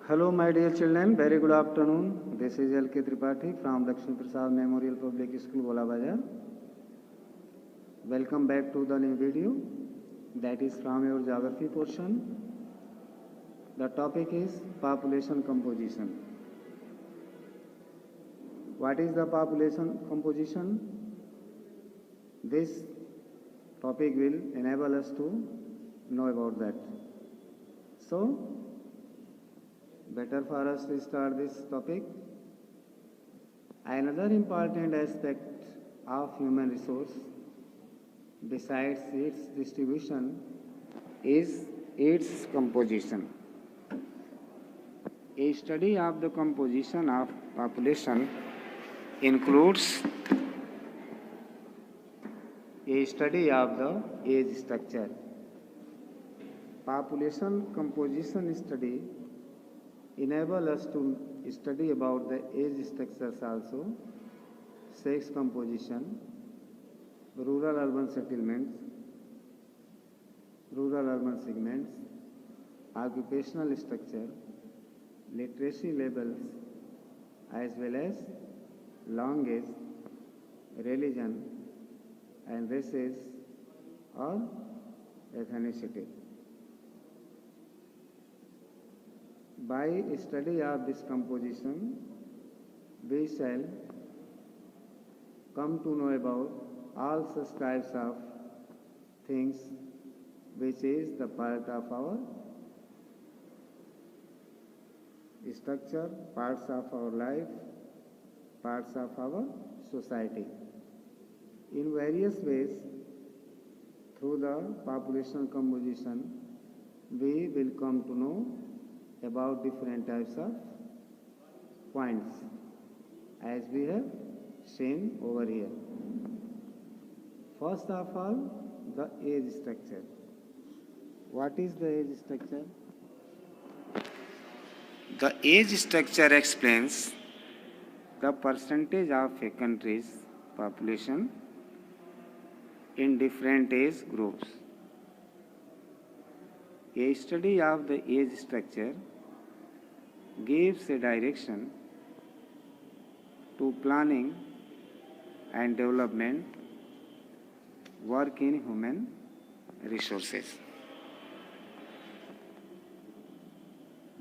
Hello, my dear children. Very good afternoon. This is L.K. Tripathi from Lakshmi Prasad Memorial Public School, Bola Bazar. Welcome back to the new video. That is from your geography portion. The topic is population composition. What is the population composition? This topic will enable us to know about that. So, better for us to start this topic. Another important aspect of human resource, besides its distribution, is its composition. A study of the composition of population includes a study of the age structure. Population composition study enable us to study about the age structures also, sex composition, rural-urban settlements, rural-urban segments, occupational structure, literacy levels, as well as language, religion, and races or ethnicity. By study of this composition, we shall come to know about all such types of things which is the part of our structure, parts of our life, parts of our society. In various ways, through the population composition, we will come to know about different types of points as we have seen over here. First of all, the age structure. What is the age structure? The age structure explains the percentage of a country's population in different age groups. A study of the age structure gives a direction to planning and development work in human resources.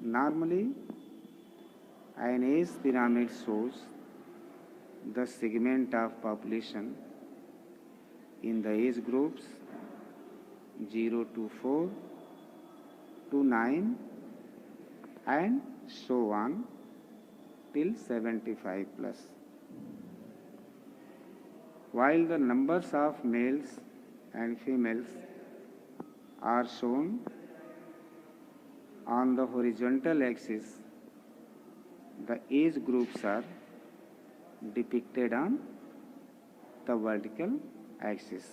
Normally, an age pyramid shows the segment of population in the age groups 0 to 4 to 9 and so on till 75 plus. While the numbers of males and females are shown on the horizontal axis, the age groups are depicted on the vertical axis.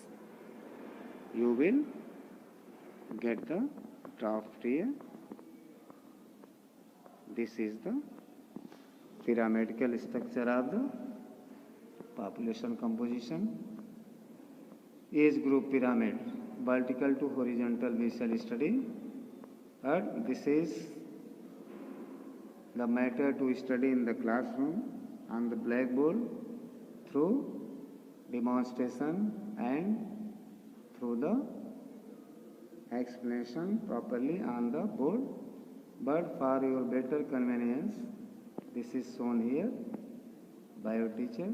You will get the draft here. This is the pyramidal structure of the population composition. Age group pyramid, vertical to horizontal we shall study. And this is the matter to study in the classroom on the blackboard through demonstration and through the explanation properly on the board. But for your better convenience, this is shown here by your teacher.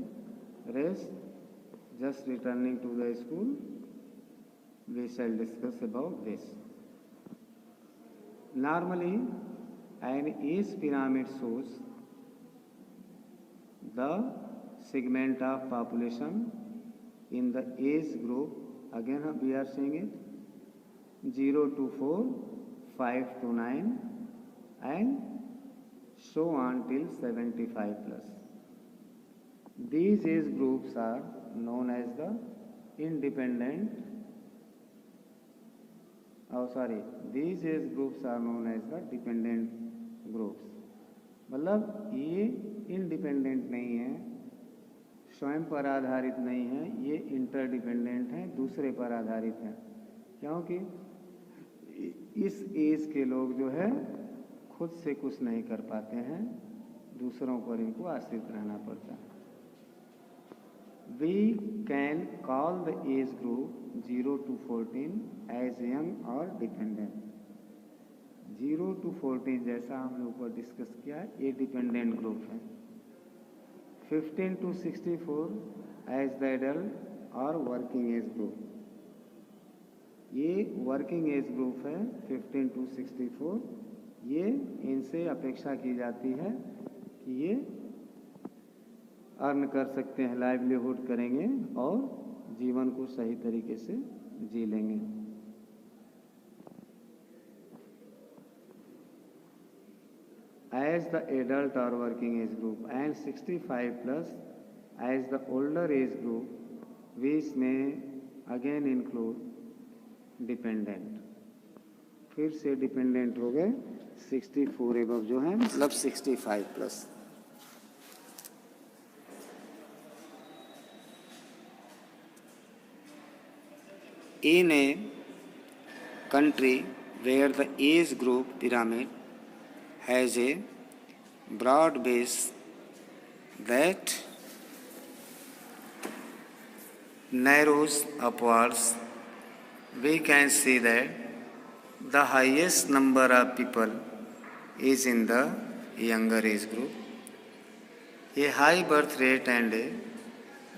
Rest, just returning to the school, we shall discuss about this. Normally, an age pyramid shows the segment of population in the age group. Again, we are saying it 0 to 4, 5 to 9, and so on till 75 plus. These age groups are known as the these age groups are known as the dependent groups. मतलब ये independent नहीं है, स्वयं पर आधारित नहीं है, ये इंटरडिपेंडेंट हैं, दूसरे पर आधारित हैं, क्योंकि इस एज के लोग जो है खुद से कुछ नहीं कर पाते हैं, दूसरों पर इनको आश्रित रहना पड़ता है। We can call the age group 0 to 14 as young or dependent. 0 to 14 जैसा हमने ऊपर डिस्कस किया, ये डिपेंडेंट ग्रुप है। 15 to 64 as the adult और वर्किंग एज ग्रुप, ये वर्किंग एज ग्रुप है। 15 to 64 ये इनसे अपेक्षा की जाती है कि ये अर्न कर सकते हैं, लाइवलीहुड करेंगे और जीवन को सही तरीके से जी लेंगे। As the adult or working age group and 65 plus as the older age group, which may again include dependent. फिर से डिपेंडेंट हो गए 64 एबव जो है, मतलब 65 plus. In a country where the age group pyramid has a broad base that narrows upwards, we can see that the highest number of people is in the younger age group. A high birth rate and a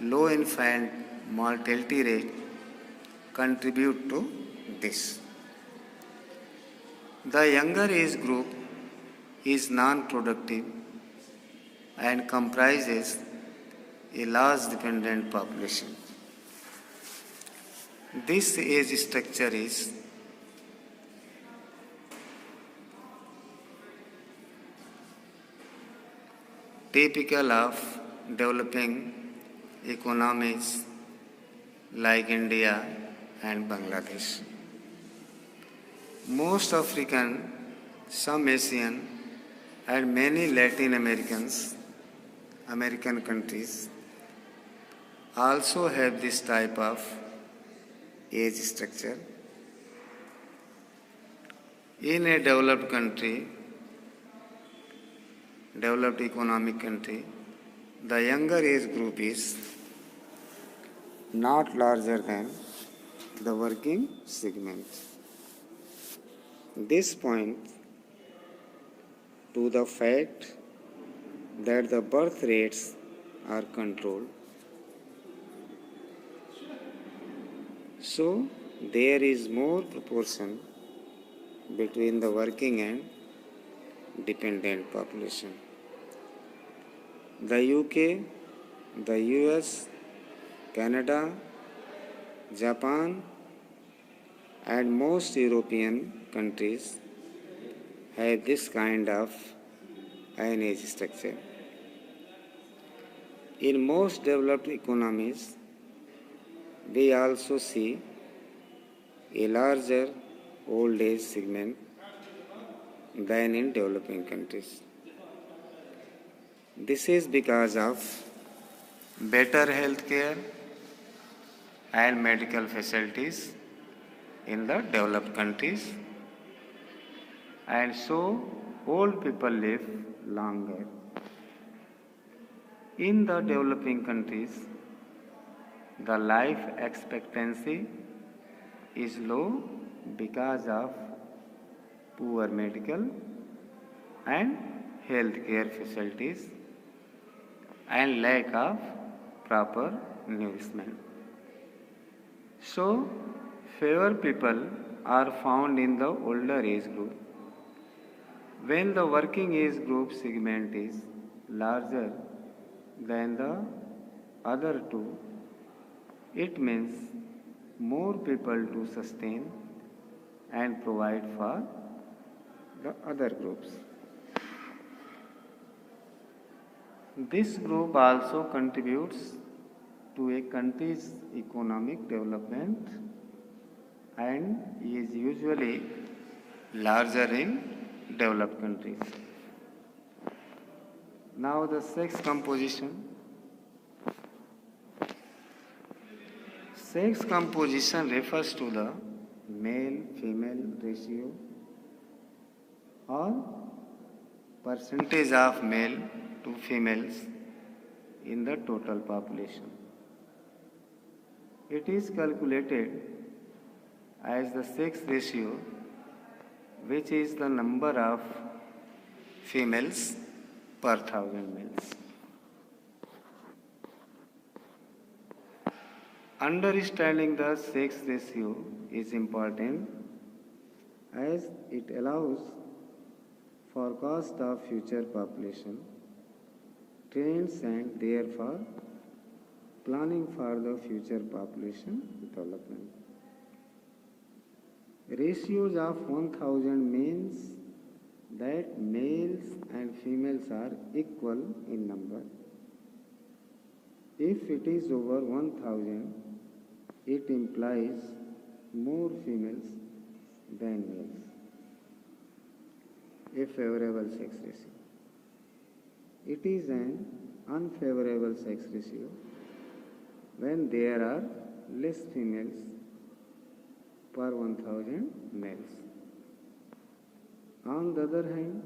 low infant mortality rate contribute to this. The younger age group is non-productive and comprises a large dependent population. This age structure is typical of developing economies like India and Bangladesh. Most African, some Asian, and many Latin American countries also have this type of age structure. In a developed country, developed economic country, the younger age group is not larger than the working segment. This points to the fact that the birth rates are controlled. So there is more proportion between the working and dependent population. The UK, the US, Canada, Japan, and most European countries have this kind of an age structure. In most developed economies, we also see a larger old age segment than in developing countries. This is because of better health care and medical facilities in the developed countries, and so old people live longer. In the developing countries, the life expectancy is low because of poor medical and health care facilities and lack of proper nourishment. So, fewer people are found in the older age group. When the working age group segment is larger than the other two, it means more people to sustain and provide for the other groups. This group also contributes to a country's economic development and is usually larger in developed countries. Now the sex composition. Sex composition refers to the male-female ratio or percentage of male to females in the total population. It is calculated as the sex ratio, which is the number of females per 1000 males. Understanding the sex ratio is important as it allows forecast of future population trends and therefore planning for the future population development. Ratios of 1000 means that males and females are equal in number. If it is over 1000, it implies more females than males. A favorable sex ratio. It is an unfavorable sex ratio when there are less females per 1000 males. On the other hand,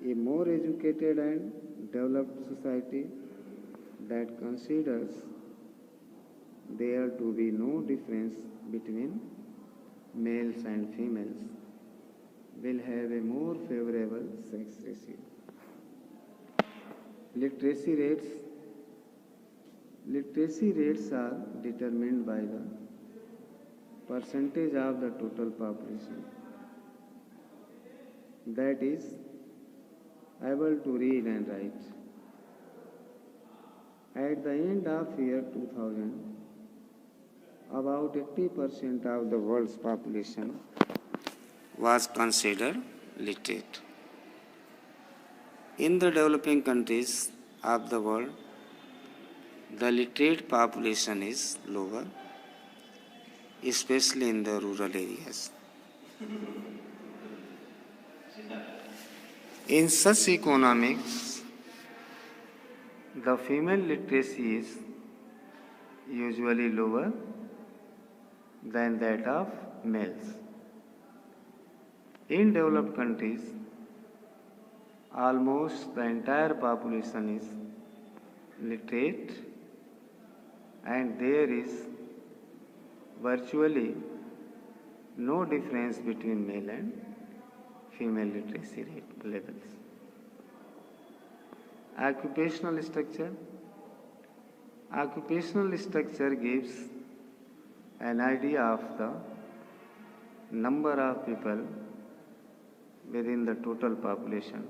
a more educated and developed society that considers there to be no difference between males and females will have a more favorable sex ratio. Literacy rates. Literacy rates are determined by the percentage of the total population that is able to read and write. At the end of year 2000, about 80% of the world's population was considered literate. In the developing countries of the world, the literate population is lower, especially in the rural areas. In such economics, the female literacy is usually lower than that of males. In developed countries, almost the entire population is literate and there is virtually no difference between male and female literacy rate levels. Occupational structure. Occupational structure gives an idea of the number of people within the total population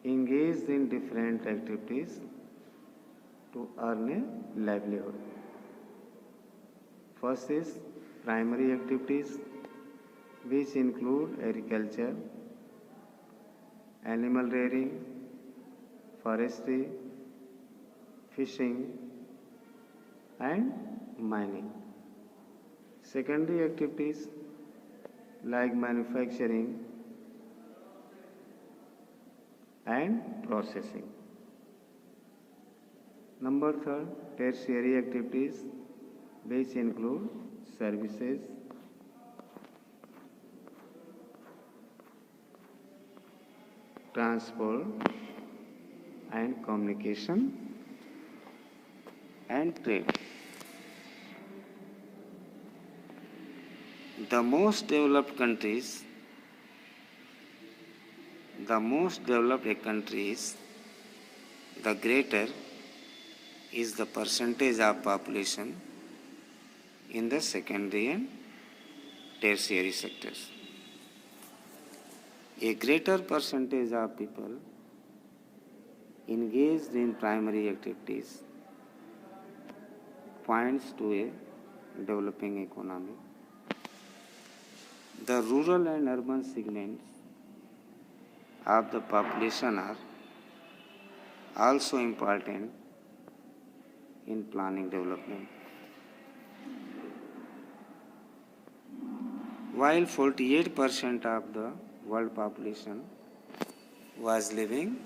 engaged in different activities to earn a livelihood. First is primary activities, which include agriculture, animal rearing, forestry, fishing, and mining. Secondary activities like manufacturing and processing. Number third, tertiary activities, which include services, transport and communication, and trade. The most developed countries, the most developed a country is, the greater is the percentage of population in the secondary and tertiary sectors. A greater percentage of people engaged in primary activities points to a developing economy. The rural and urban segments of the population are also important in planning development. While 48% of the world population was living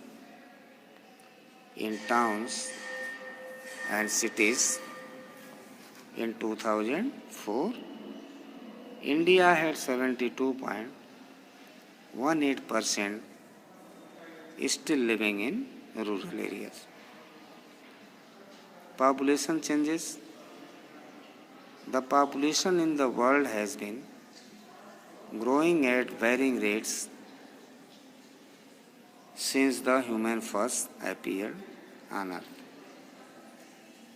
in towns and cities in 2004, India had 72.18% still living in rural areas. Population changes. The population in the world has been growing at varying rates since the human first appeared on earth.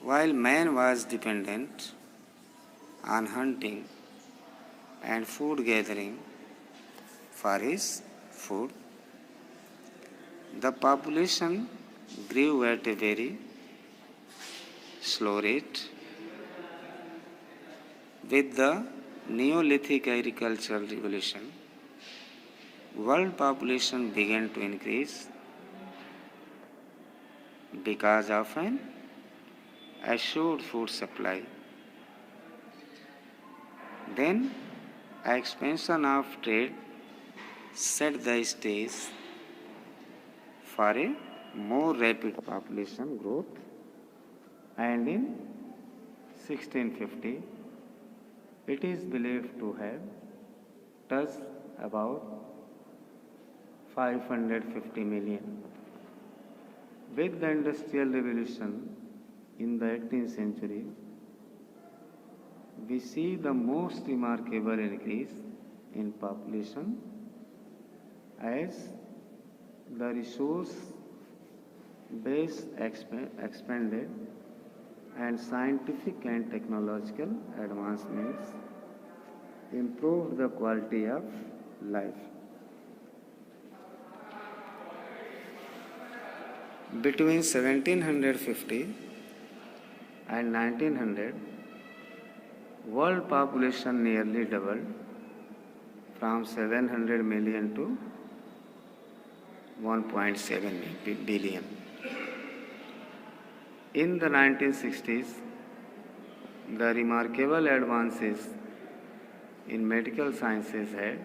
While man was dependent on hunting and food gathering for his food, the population grew at a very slow rate. With the Neolithic agricultural revolution, world population began to increase because of an assured food supply. Then, expansion of trade set the stage for a more rapid population growth, and in 1650, it is believed to have touched about 550 million. With the Industrial Revolution in the 18th century, we see the most remarkable increase in population as the resource base expanded and scientific and technological advancements improved the quality of life. Between 1750 and 1900, world population nearly doubled from 700 million to 1.7 billion. In the 1960s, the remarkable advances in medical sciences had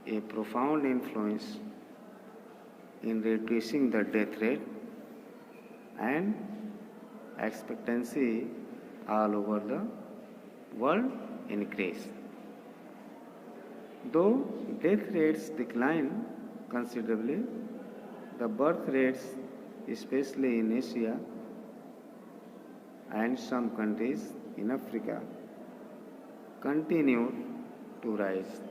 a profound influence in reducing the death rate and expectancy all over the world increased. Though death rates declined considerably, the birth rates, especially in Asia and some countries in Africa, continued to rise.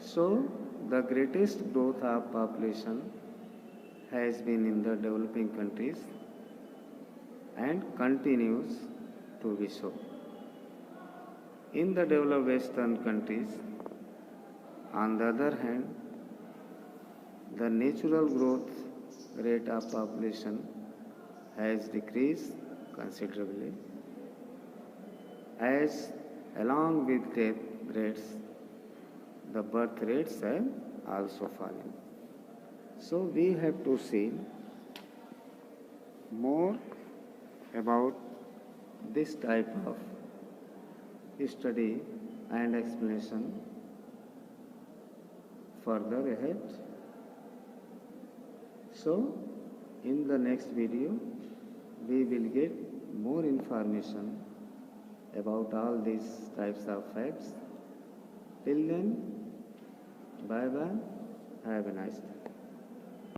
So, the greatest growth of population has been in the developing countries and continues to be so. In the developed Western countries, on the other hand, the natural growth rate of population has decreased considerably, as along with death rates, the birth rates have also fallen. So we have to see more about this type of study and explanation further ahead. So in the next video, we will get more information about all these types of facts. Till then, bye bye, have a nice day.